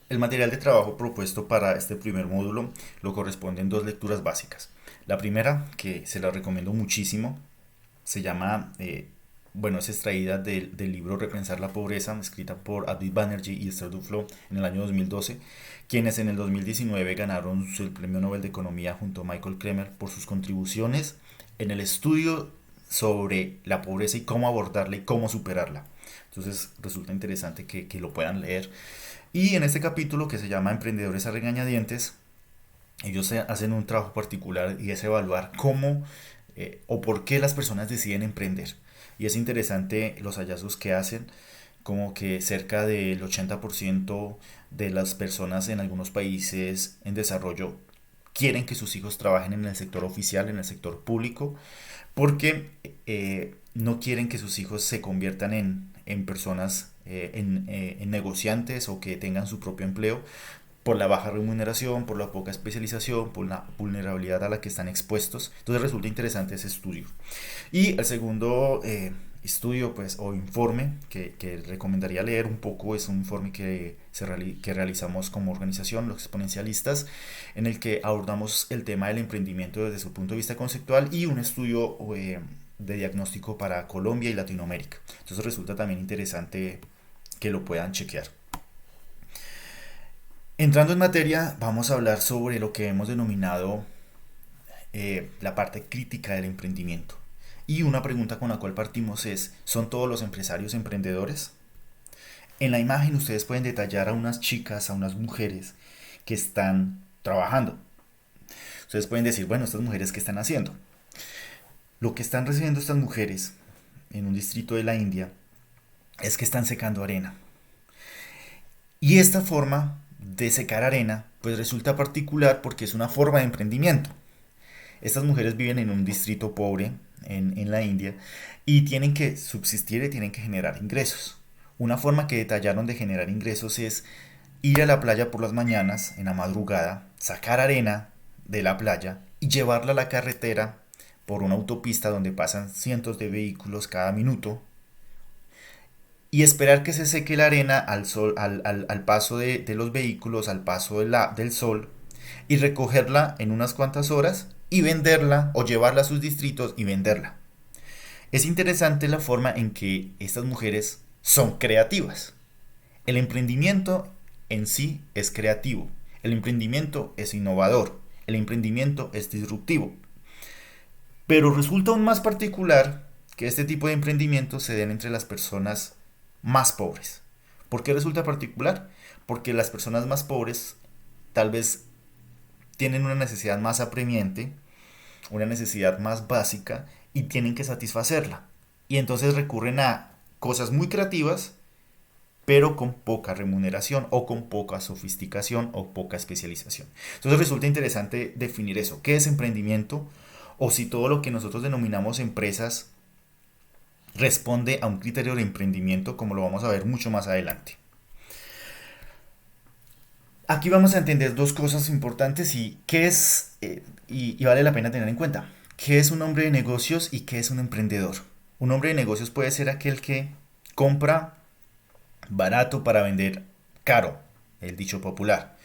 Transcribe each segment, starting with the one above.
El material de trabajo propuesto para este primer módulo lo corresponden dos lecturas básicas. La primera, que se la recomiendo muchísimo, se llama, es extraída del libro Repensar la Pobreza, escrita por Adit Banerjee y Esther Duflo en el año 2012, quienes en el 2019 ganaron el Premio Nobel de Economía junto a Michael Kremer por sus contribuciones en el estudio sobre la pobreza y cómo abordarla y cómo superarla. Entonces resulta interesante que lo puedan leer. Y en este capítulo que se llama Emprendedores a regañadientes, ellos hacen un trabajo particular y es evaluar cómo o por qué las personas deciden emprender. Y es interesante los hallazgos que hacen, como que cerca del 80% de las personas en algunos países en desarrollo quieren que sus hijos trabajen en el sector oficial, en el sector público, porque no quieren que sus hijos se conviertan en personas, en negociantes o que tengan su propio empleo por la baja remuneración, por la poca especialización, por la vulnerabilidad a la que están expuestos. Entonces resulta interesante ese estudio. Y el segundo estudio pues, o informe que recomendaría leer un poco es un informe que realizamos como organización, los exponencialistas, en el que abordamos el tema del emprendimiento desde su punto de vista conceptual y un estudio de diagnóstico para Colombia y Latinoamérica. Entonces resulta también interesante que lo puedan chequear. Entrando en materia, vamos a hablar sobre lo que hemos denominado la parte crítica del emprendimiento. Y una pregunta con la cual partimos es, ¿son todos los empresarios emprendedores? En la imagen ustedes pueden detallar a unas chicas, a unas mujeres que están trabajando. Ustedes pueden decir, bueno, estas mujeres ¿qué están haciendo? Lo que están recibiendo estas mujeres en un distrito de la India es que están secando arena. Y esta forma de secar arena pues resulta particular porque es una forma de emprendimiento. Estas mujeres viven en un distrito pobre en la India y tienen que subsistir y tienen que generar ingresos. Una forma que detallaron de generar ingresos es ir a la playa por las mañanas, en la madrugada, sacar arena de la playa y llevarla a la carretera por una autopista donde pasan cientos de vehículos cada minuto y esperar que se seque la arena al, sol, al paso de los vehículos, al paso del sol y recogerla en unas cuantas horas y venderla o llevarla a sus distritos y venderla. Es interesante la forma en que estas mujeres son creativas. El emprendimiento en sí es creativo, el emprendimiento es innovador, el emprendimiento es disruptivo. Pero resulta aún más particular que este tipo de emprendimientos se den entre las personas más pobres. ¿Por qué resulta particular? Porque las personas más pobres tal vez tienen una necesidad más apremiante, una necesidad más básica y tienen que satisfacerla. Y entonces recurren a cosas muy creativas, pero con poca remuneración o con poca sofisticación o poca especialización. Entonces resulta interesante definir eso. ¿Qué es emprendimiento? O si todo lo que nosotros denominamos empresas responde a un criterio de emprendimiento, como lo vamos a ver mucho más adelante. Aquí vamos a entender dos cosas importantes y qué es, y vale la pena tener en cuenta. ¿Qué es un hombre de negocios y qué es un emprendedor? Un hombre de negocios puede ser aquel que compra barato para vender caro, el dicho popular.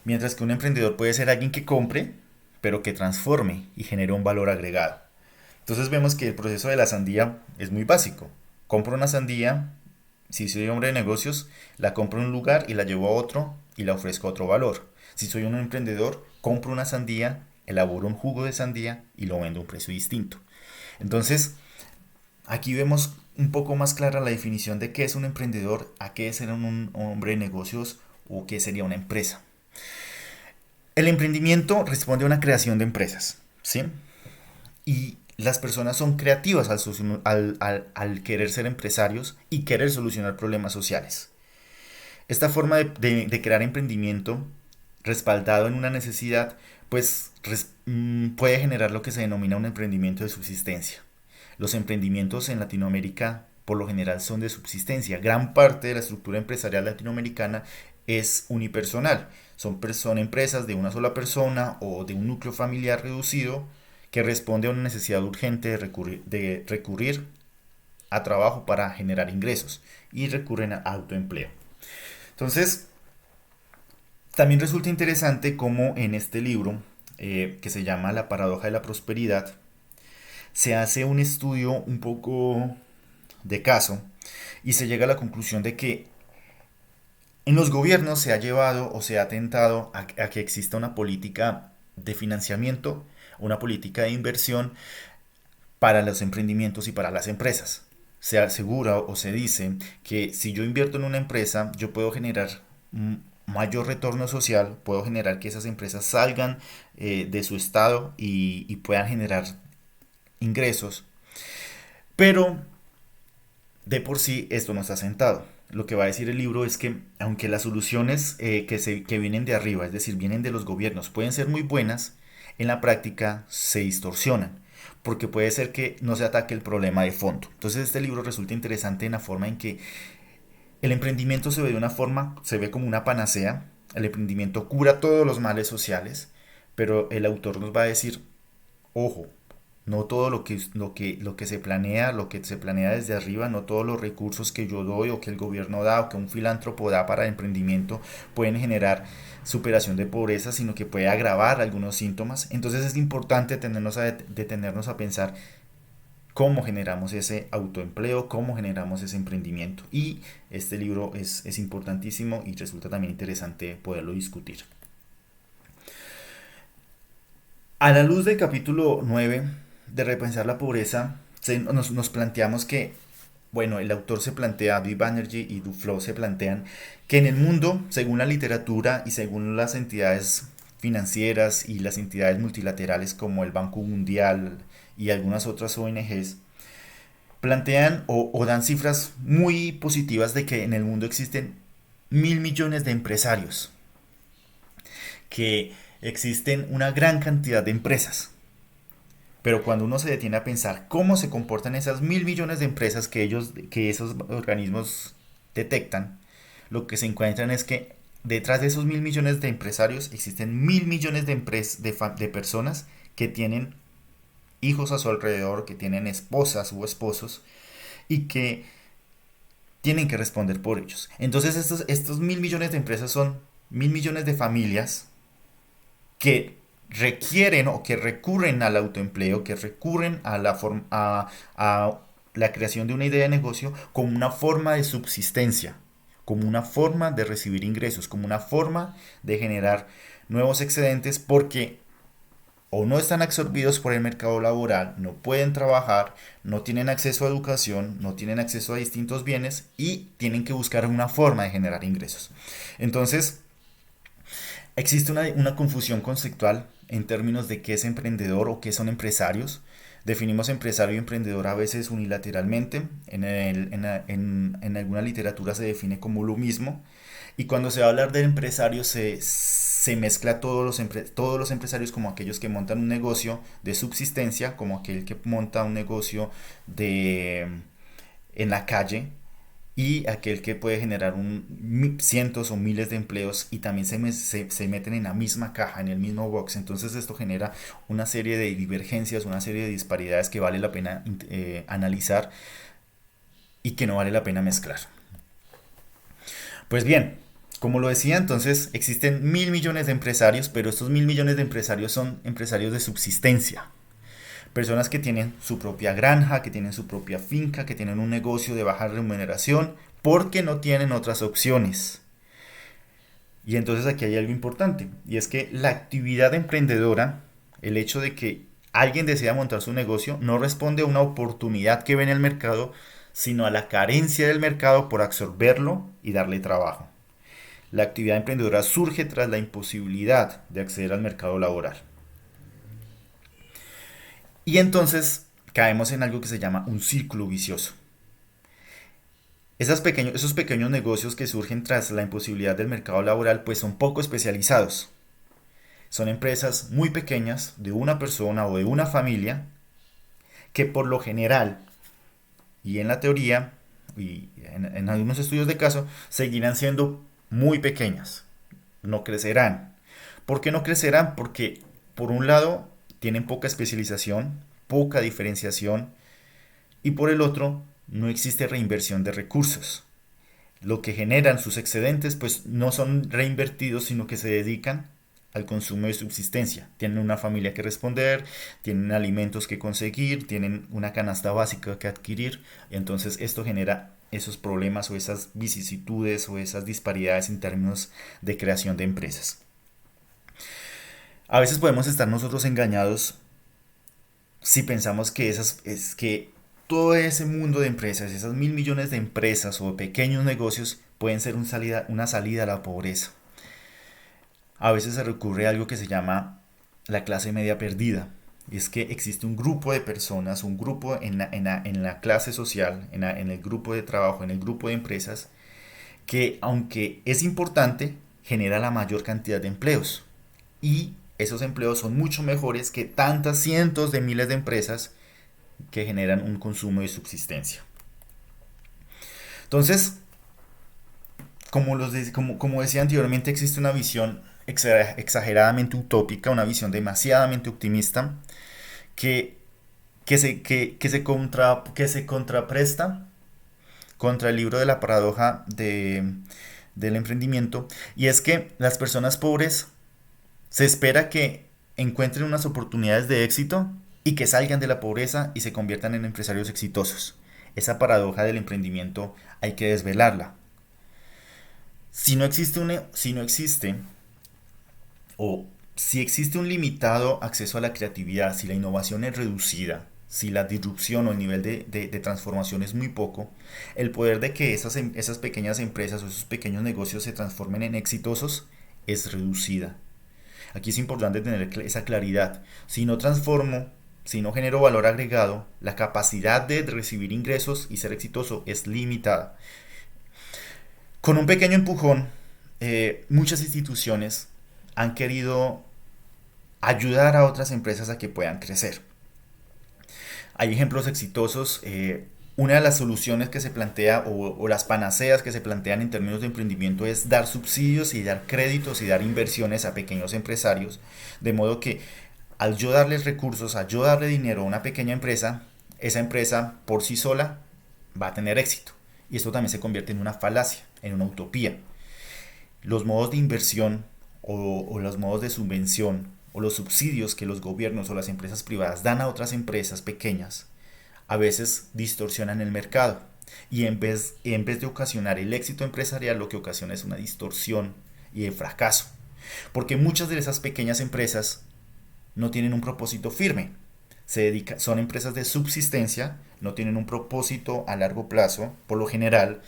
Mientras que un emprendedor puede ser alguien que compre, pero que transforme y genere un valor agregado. Entonces vemos que el proceso de la sandía es muy básico. Compro una sandía, si soy hombre de negocios, la compro en un lugar y la llevo a otro y la ofrezco a otro valor. Si soy un emprendedor, compro una sandía, elaboro un jugo de sandía y lo vendo a un precio distinto. Entonces, aquí vemos un poco más clara la definición de qué es un emprendedor, a qué es ser un hombre de negocios o qué sería una empresa. El emprendimiento responde a una creación de empresas, ¿sí? Y las personas son creativas al querer ser empresarios y querer solucionar problemas sociales. Esta forma de crear emprendimiento respaldado en una necesidad, pues puede generar lo que se denomina un emprendimiento de subsistencia. Los emprendimientos en Latinoamérica por lo general son de subsistencia. Gran parte de la estructura empresarial latinoamericana es unipersonal. Son empresas de una sola persona o de un núcleo familiar reducido que responde a una necesidad urgente de recurrir a trabajo para generar ingresos y recurren a autoempleo. Entonces, También resulta interesante cómo en este libro, que se llama La paradoja de la prosperidad, se hace un estudio un poco de caso y se llega a la conclusión de que en los gobiernos se ha llevado o se ha atentado a que exista una política de financiamiento, una política de inversión para los emprendimientos y para las empresas. Se asegura o se dice que si yo invierto en una empresa, yo puedo generar mayor retorno social, puedo generar que esas empresas salgan de su estado y puedan generar ingresos, pero de por sí esto no está sentado. Lo que va a decir el libro es que aunque las soluciones que vienen de arriba, es decir, vienen de los gobiernos, pueden ser muy buenas, en la práctica se distorsionan, porque puede ser que no se ataque el problema de fondo. Entonces este libro resulta interesante en la forma en que el emprendimiento se ve de una forma, se ve como una panacea, el emprendimiento cura todos los males sociales, pero el autor nos va a decir, ojo, no todo lo que se planea desde arriba, no todos los recursos que yo doy o que el gobierno da o que un filántropo da para el emprendimiento pueden generar superación de pobreza, sino que puede agravar algunos síntomas. Entonces es importante detenernos a pensar cómo generamos ese autoempleo, cómo generamos ese emprendimiento. Y este libro es importantísimo y resulta también interesante poderlo discutir. A la luz del capítulo 9 de Repensar la Pobreza, nos planteamos que, bueno, el autor se plantea, Dee Banerjee y Duflo se plantean que en el mundo, según la literatura y según las entidades financieras y las entidades multilaterales como el Banco Mundial y algunas otras ONGs, plantean o dan cifras muy positivas de que en el mundo existen 1.000 millones de empresarios, que existen una gran cantidad de empresas. Pero cuando uno se detiene a pensar cómo se comportan esas 1.000 millones de empresas que esos organismos detectan, lo que se encuentran es que detrás de esos 1.000 millones de empresarios existen 1.000 millones de personas que tienen hijos a su alrededor, que tienen esposas o esposos y que tienen que responder por ellos. Entonces estos 1.000 millones de empresas son 1.000 millones de familias que requieren o que recurren al autoempleo, que recurren a la creación de una idea de negocio como una forma de subsistencia, como una forma de recibir ingresos, como una forma de generar nuevos excedentes porque o no están absorbidos por el mercado laboral, no pueden trabajar, no tienen acceso a educación, no tienen acceso a distintos bienes y tienen que buscar una forma de generar ingresos. Entonces, existe una confusión conceptual en términos de qué es emprendedor o qué son empresarios. Definimos empresario y emprendedor a veces unilateralmente. En alguna literatura se define como lo mismo. Y cuando se va a hablar del empresario se mezcla todos los empresarios como aquellos que montan un negocio de subsistencia, como aquel que monta un negocio en la calle, y aquel que puede generar cientos o miles de empleos y también se meten en la misma caja, en el mismo box. Entonces esto genera una serie de divergencias, una serie de disparidades que vale la pena analizar y que no vale la pena mezclar. Pues bien, como lo decía, entonces existen 1.000 millones de empresarios, pero estos 1.000 millones de empresarios son empresarios de subsistencia. Personas que tienen su propia granja, que tienen su propia finca, que tienen un negocio de baja remuneración porque no tienen otras opciones. Y entonces aquí hay algo importante, y es que la actividad emprendedora, el hecho de que alguien desea montar su negocio, no responde a una oportunidad que ve en el mercado, sino a la carencia del mercado por absorberlo y darle trabajo. La actividad emprendedora surge tras la imposibilidad de acceder al mercado laboral. Y entonces caemos en algo que se llama un círculo vicioso. Esos pequeños negocios que surgen tras la imposibilidad del mercado laboral pues son poco especializados. Son empresas muy pequeñas de una persona o de una familia que por lo general y en la teoría y en algunos estudios de caso seguirán siendo muy pequeñas. No crecerán. ¿Por qué no crecerán? Porque por un lado tienen poca especialización, poca diferenciación y por el otro no existe reinversión de recursos. lo que generan sus excedentes pues no son reinvertidos, sino que se dedican al consumo de subsistencia. Tienen una familia que responder, tienen alimentos que conseguir, tienen una canasta básica que adquirir, y entonces esto genera esos problemas o esas vicisitudes o esas disparidades en términos de creación de empresas. A veces podemos estar nosotros engañados si pensamos que es que todo ese mundo de empresas, esas 1.000 millones de empresas o pequeños negocios pueden ser una salida a la pobreza. A veces se recurre a algo que se llama la clase media perdida. Y es que existe un grupo de personas, un grupo en la clase social, en el grupo de trabajo, en el grupo de empresas, que aunque es importante, genera la mayor cantidad de empleos. Y esos empleos son mucho mejores que tantas cientos de miles de empresas que generan un consumo de subsistencia. Entonces, como decía anteriormente, existe una visión exageradamente utópica, una visión demasiadamente optimista que, que se contrapresta contra el libro de la paradoja del emprendimiento, y es que las personas pobres se espera que encuentren unas oportunidades de éxito y que salgan de la pobreza y se conviertan en empresarios exitosos. Esa paradoja del emprendimiento hay que desvelarla. Si no existe o si existe un limitado acceso a la creatividad, si la innovación es reducida, si la disrupción o el nivel de transformación es muy poco, el poder de que esas pequeñas empresas o esos pequeños negocios se transformen en exitosos es reducida. Aquí es importante tener esa claridad. Si no transformo, si no genero valor agregado, la capacidad de recibir ingresos y ser exitoso es limitada. Con un pequeño empujón, muchas instituciones han querido ayudar a otras empresas a que puedan crecer. Hay ejemplos exitosos. Una de las soluciones que se plantea o las panaceas que se plantean en términos de emprendimiento es dar subsidios y dar créditos y dar inversiones a pequeños empresarios, de modo que al yo darles recursos, al yo darle dinero a una pequeña empresa, esa empresa por sí sola va a tener éxito. Y esto también se convierte en una falacia, en una utopía. Los modos de inversión o los modos de subvención o los subsidios que los gobiernos o las empresas privadas dan a otras empresas pequeñas a veces distorsionan el mercado, y en vez de ocasionar el éxito empresarial, lo que ocasiona es una distorsión y el fracaso, porque muchas de esas pequeñas empresas no tienen un propósito firme, son empresas de subsistencia, no tienen un propósito a largo plazo por lo general,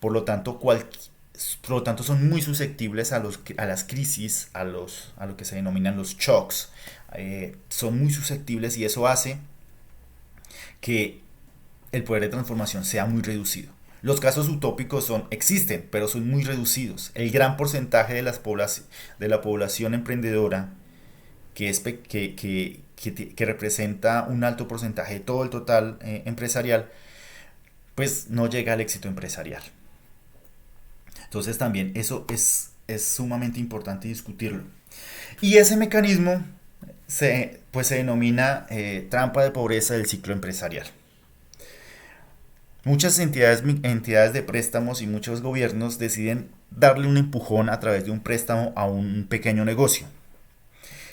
por lo tanto son muy susceptibles a las crisis, a lo que se denominan los shocks. Son muy susceptibles, y eso hace que el poder de transformación sea muy reducido. Los casos utópicos existen, pero son muy reducidos. El gran porcentaje de la población emprendedora, que representa un alto porcentaje de todo el total empresarial, pues no llega al éxito empresarial. Entonces también eso es sumamente importante discutirlo. Y ese mecanismo se denomina trampa de pobreza del ciclo empresarial. Muchas entidades de préstamos y muchos gobiernos deciden darle un empujón a través de un préstamo a un pequeño negocio.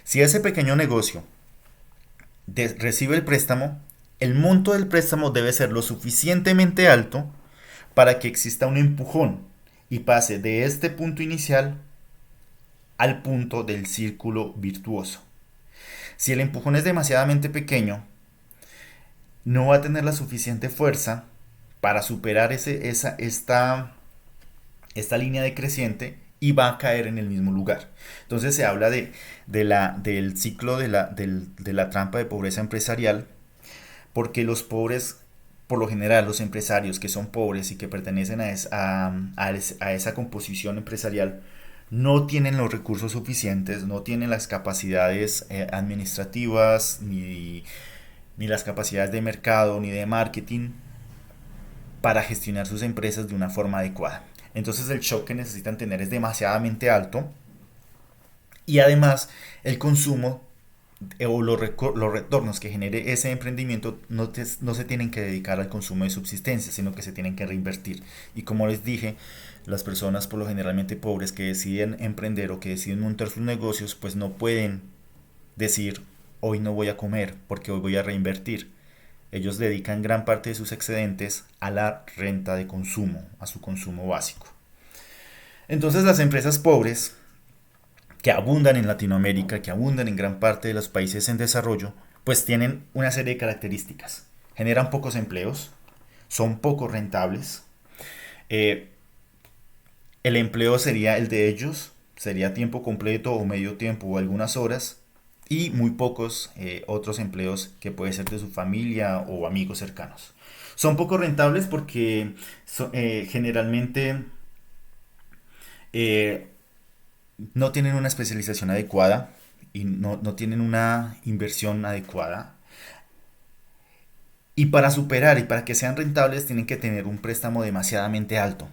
Si ese pequeño negocio recibe el préstamo, el monto del préstamo debe ser lo suficientemente alto para que exista un empujón y pase de este punto inicial al punto del círculo virtuoso. Si el empujón es demasiadamente pequeño, no va a tener la suficiente fuerza para superar esta línea decreciente y va a caer en el mismo lugar. Entonces se habla del ciclo de la trampa de pobreza empresarial, porque los pobres, por lo general los empresarios que son pobres y que pertenecen a esa composición empresarial, no tienen los recursos suficientes, no tienen las capacidades administrativas, ni las capacidades de mercado, ni de marketing para gestionar sus empresas de una forma adecuada. Entonces el shock que necesitan tener es demasiadamente alto, y además el consumo o los retornos que genere ese emprendimiento no se tienen que dedicar al consumo de subsistencia, sino que se tienen que reinvertir. Y como les dije, las personas por lo generalmente pobres que deciden emprender o que deciden montar sus negocios, pues no pueden decir hoy no voy a comer porque hoy voy a reinvertir. Ellos dedican gran parte de sus excedentes a la renta de consumo, a su consumo básico. Entonces las empresas pobres que abundan en Latinoamérica, que abundan en gran parte de los países en desarrollo, pues tienen una serie de características. Generan pocos empleos, son poco rentables, eh, el empleo sería el de ellos, sería tiempo completo o medio tiempo o algunas horas, y muy pocos otros empleos que puede ser de su familia o amigos cercanos. Son poco rentables porque generalmente eh, no tienen una especialización adecuada y no tienen una inversión adecuada. Y para superar y para que sean rentables tienen que tener un préstamo demasiadamente alto.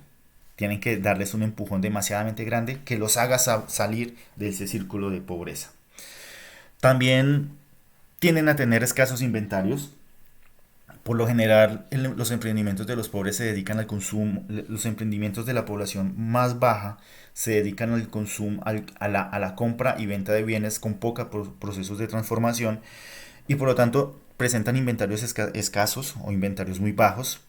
Tienen que darles un empujón demasiadamente grande que los haga salir de ese círculo de pobreza. También tienden a tener escasos inventarios. Por lo general, los emprendimientos de los pobres se dedican al consumo, los emprendimientos de la población más baja se dedican al consumo, a la compra y venta de bienes con pocos procesos de transformación y por lo tanto presentan inventarios escasos o inventarios muy bajos,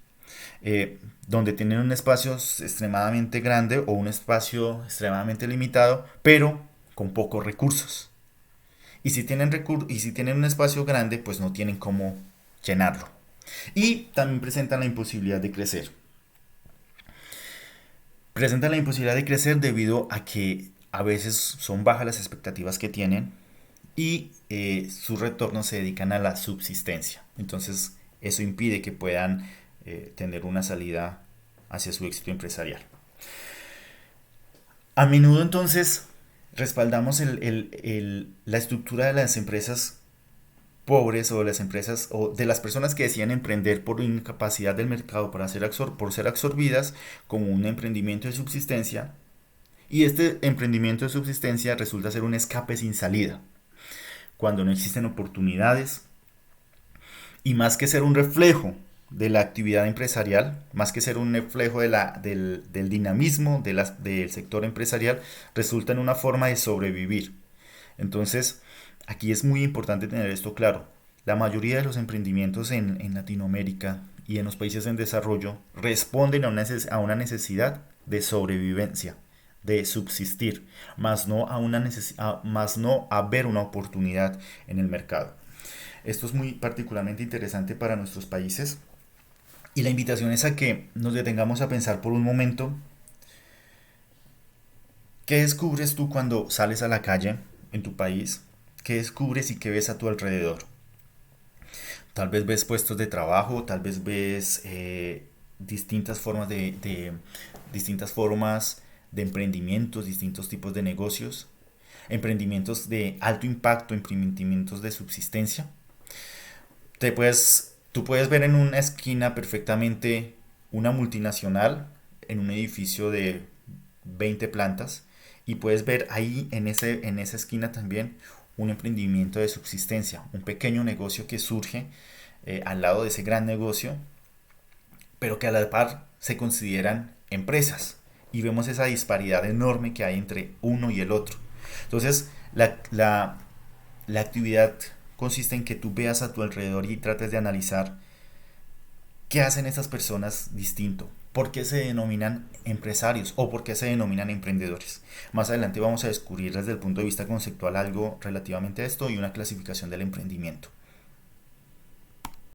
donde tienen un espacio extremadamente grande o un espacio extremadamente limitado, pero con pocos recursos. Y si tienen un espacio grande, pues no tienen cómo llenarlo. Y también presentan la imposibilidad de crecer. Presentan la imposibilidad de crecer debido a que a veces son bajas las expectativas que tienen y sus retornos se dedican a la subsistencia. Entonces eso impide que puedan tener una salida hacia su éxito empresarial. A menudo entonces respaldamos la estructura de las empresas pobres o de las empresas o de las personas que decían emprender por incapacidad del mercado por ser absorbidas como un emprendimiento de subsistencia, y este emprendimiento de subsistencia resulta ser un escape sin salida cuando no existen oportunidades, y más que ser un reflejo de la actividad empresarial, más que ser un reflejo del dinamismo del sector empresarial, resulta en una forma de sobrevivir. Entonces, aquí es muy importante tener esto claro. La mayoría de los emprendimientos en Latinoamérica y en los países en desarrollo responden a una necesidad de sobrevivencia, de subsistir, más no más no a ver una oportunidad en el mercado. Esto es muy particularmente interesante para nuestros países y la invitación es a que nos detengamos a pensar por un momento qué descubres tú cuando sales a la calle en tu país, qué descubres y qué ves a tu alrededor. Tal vez ves puestos de trabajo, tal vez ves distintas formas distintas formas de emprendimientos, distintos tipos de negocios, emprendimientos de alto impacto, emprendimientos de subsistencia. Tú puedes ver en una esquina perfectamente una multinacional en un edificio de 20 plantas y puedes ver ahí en esa esquina también un emprendimiento de subsistencia, un pequeño negocio que surge al lado de ese gran negocio, pero que a la par se consideran empresas. Y vemos esa disparidad enorme que hay entre uno y el otro. Entonces, la actividad consiste en que tú veas a tu alrededor y trates de analizar qué hacen estas personas distinto, por qué se denominan empresarios o por qué se denominan emprendedores. Más adelante vamos a descubrir desde el punto de vista conceptual algo relativamente a esto y una clasificación del emprendimiento.